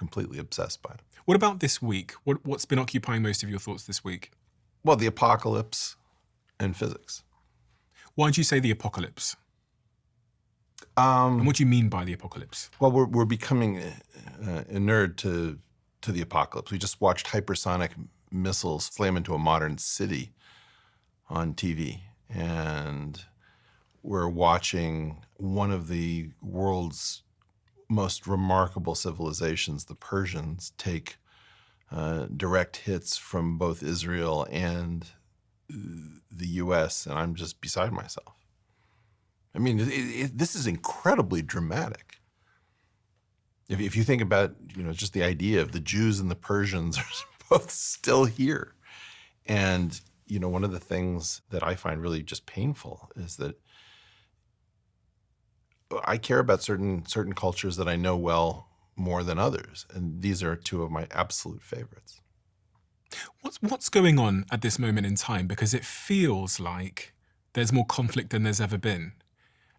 completely obsessed by it. What about this week? What's been occupying most of your thoughts this week? Well, the apocalypse and physics. Why do you say the apocalypse? And what do you mean by the apocalypse? Well, we're becoming inert to the apocalypse. We just watched hypersonic missiles slam into a modern city on TV, and we're watching one of the world's most remarkable civilizations, the Persians, take direct hits from both Israel and the U.S., and I'm just beside myself. I mean, this is incredibly dramatic. If you think about, just the idea of the Jews and the Persians are both still here. And, one of the things that I find really just painful is that I care about certain cultures that I know well more than others. And these are two of my absolute favorites. What's going on at this moment in time? Because it feels like there's more conflict than there's ever been.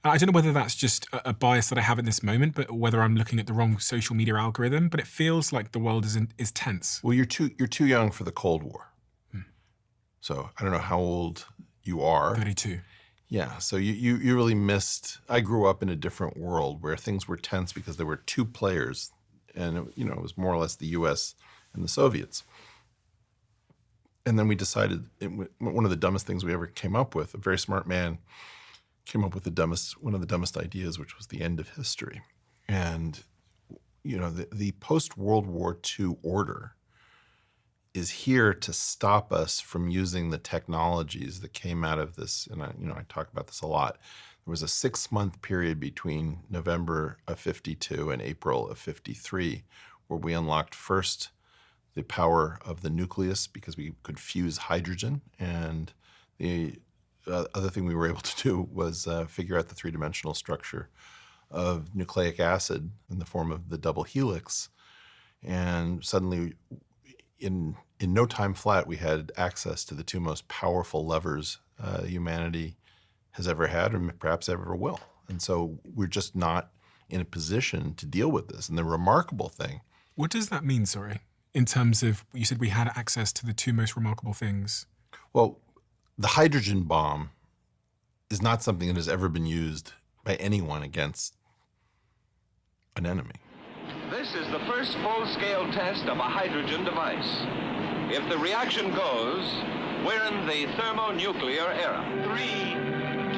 I don't know whether that's just a bias that I have in this moment, but whether I'm looking at the wrong social media algorithm, but it feels like the world is tense. Well, you're too young for the Cold War. So I don't know how old you are. 32. Yeah, so you really missed. I grew up in a different world where things were tense because there were two players, and it was more or less the U.S. and the Soviets. And then we decided, one of the dumbest things we ever came up with, a very smart man came up with one of the dumbest ideas, which was the end of history. And, the post-World War II order is here to stop us from using the technologies that came out of this. And I talk about this a lot. There was a 6-month period between November of 52 and April of 53, where we unlocked first the power of the nucleus because we could fuse hydrogen, and the other thing we were able to do was figure out the three-dimensional structure of nucleic acid in the form of the double helix. And suddenly, in no time flat, we had access to the two most powerful levers humanity has ever had and perhaps ever will. And so we're just not in a position to deal with this. And the remarkable thing— What does that mean, sorry? In terms of, you said we had access to the two most remarkable things. Well, the hydrogen bomb is not something that has ever been used by anyone against an enemy. This is the first full-scale test of a hydrogen device. If the reaction goes, we're in the thermonuclear era. 3,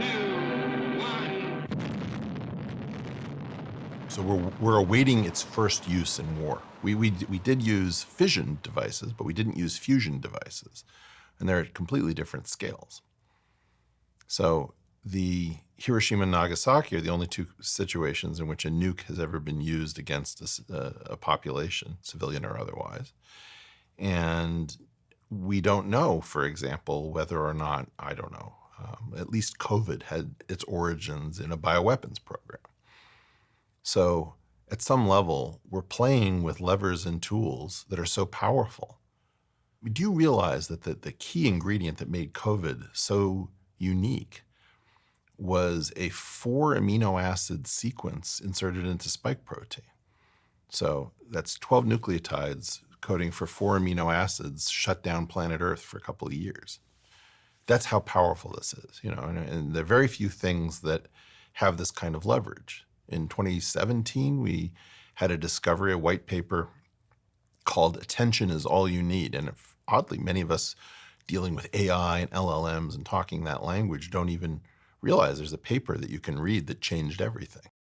2, 1. So we're awaiting its first use in war. We did use fission devices, but we didn't use fusion devices. And they're at completely different scales. So the Hiroshima and Nagasaki are the only two situations in which a nuke has ever been used against a population, civilian or otherwise. And we don't know, for example, whether or not, I don't know, at least COVID had its origins in a bioweapons program. So at some level, we're playing with levers and tools that are so powerful. Do you realize that the key ingredient that made COVID so unique was a 4 amino acid sequence inserted into spike protein? So that's 12 nucleotides coding for 4 amino acids shut down planet Earth for a couple of years. That's how powerful this is, and there are very few things that have this kind of leverage. In 2017, we had a discovery, a white paper called Attention is All You Need. And oddly, many of us dealing with AI and LLMs and talking that language don't even realize there's a paper that you can read that changed everything.